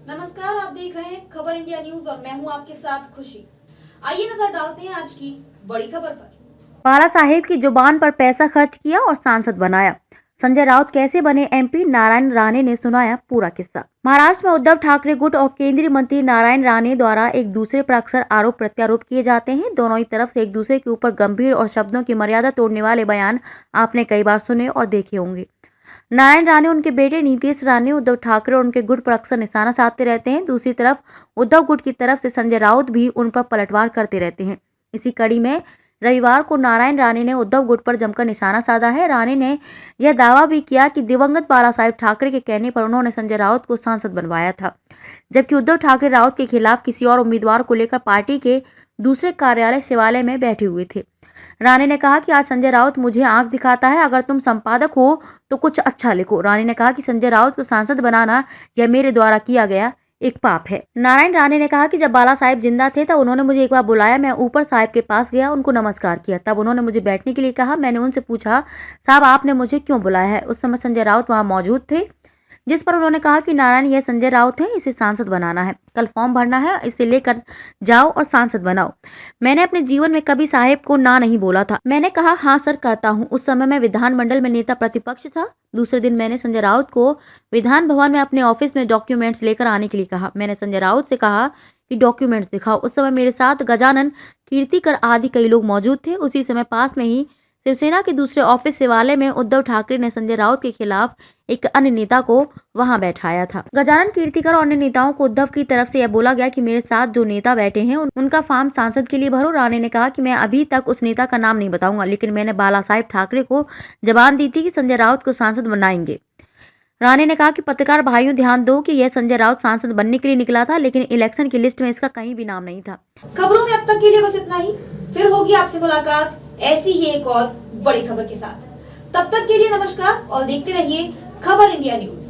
नमस्कार, आप देख रहे हैं खबर इंडिया न्यूज और मैं हूं आपके साथ खुशी। आइए नजर डालते हैं आज की बड़ी खबर पर। बाला साहेब की जुबान पर पैसा खर्च किया और सांसद बनाया। संजय राउत कैसे बने एमपी, नारायण राणे ने सुनाया पूरा किस्सा। महाराष्ट्र में उद्धव ठाकरे गुट और केंद्रीय मंत्री नारायण राणे द्वारा एक दूसरे पर अक्सर आरोप प्रत्यारोप किए जाते हैं। दोनों ही तरफ से एक दूसरे के ऊपर गंभीर और शब्दों की मर्यादा तोड़ने वाले बयान आपने कई बार सुने और देखे होंगे। नारायण राणे, उनके बेटे नीतीश राणे, उद्धव ठाकरे और उनके गुट पर अक्सर निशाना साधते रहते हैं। दूसरी तरफ उद्धव गुट की तरफ से संजय राउत भी उन पर पलटवार करते रहते हैं। इसी कड़ी में रविवार को नारायण राणे ने उद्धव गुट पर जमकर निशाना साधा है। राणे ने यह दावा भी किया कि दिवंगत बाला साहेब ठाकरे के कहने पर उन्होंने संजय राउत को सांसद बनवाया था, जबकि उद्धव ठाकरे राउत के खिलाफ किसी और उम्मीदवार को लेकर पार्टी के दूसरे कार्यालय शिवालय में बैठे हुए थे। राणे ने कहा कि आज संजय राउत मुझे आंख दिखाता है, अगर तुम संपादक हो तो कुछ अच्छा लिखो। राणे ने कहा कि संजय राउत को सांसद बनाना यह मेरे द्वारा किया गया एक पाप है। नारायण राणे ने कहा कि जब बाला साहेब जिंदा थे तब उन्होंने मुझे एक बार बुलाया, मैं ऊपर साहब के पास गया, उनको नमस्कार किया, तब उन्होंने मुझे बैठने के लिए कहा। मैंने उनसे पूछा, साहब आपने मुझे क्यों बुलाया है? उस समय संजय राउत वहां मौजूद थे, जिस पर उन्होंने कहा कि नारायण, यह संजय राउत है, इसे सांसद बनाना है, कल फॉर्म भरना है, इसे लेकर जाओ और सांसद बनाओ। मैंने अपने जीवन में कभी साहेब को ना नहीं बोला था। मैंने कहा हाँ सर करता हूँ। उस समय मैं विधानमंडल में नेता प्रतिपक्ष था। दूसरे दिन मैंने संजय राउत को विधान भवन में अपने ऑफिस में डॉक्यूमेंट्स लेकर आने के लिए कहा। मैंने संजय राउत से कहा कि डॉक्यूमेंट्स दिखाओ। उस समय मेरे साथ गजानन कीर्तिकर आदि कई लोग मौजूद थे। उसी समय पास में ही शिवसेना के दूसरे ऑफिस शिवालय में उद्धव ठाकरे ने संजय राउत के खिलाफ एक अन्य नेता को वहां बैठाया था। गजानन कीर्तिकर और अन्य नेताओं को उद्धव की तरफ से यह बोला गया कि मेरे साथ जो नेता बैठे हैं उनका फॉर्म सांसद के लिए भरो। राणे ने कहा कि मैं अभी तक उस नेता का नाम नहीं बताऊंगा, लेकिन मैंने बाला साहेब ठाकरे को जबान दी थी कि संजय राउत को सांसद बनाएंगे। राणे ने कहा कि पत्रकार भाइयों ध्यान दो कि यह संजय राउत सांसद बनने के लिए निकला था, लेकिन इलेक्शन की लिस्ट में इसका कहीं भी नाम नहीं था। खबरों में अब तक के लिए बस इतना ही। फिर होगी आपसे मुलाकात ऐसी ही एक और बड़ी खबर के साथ। तब तक के लिए नमस्कार और देखते रहिए खबर इंडिया न्यूज।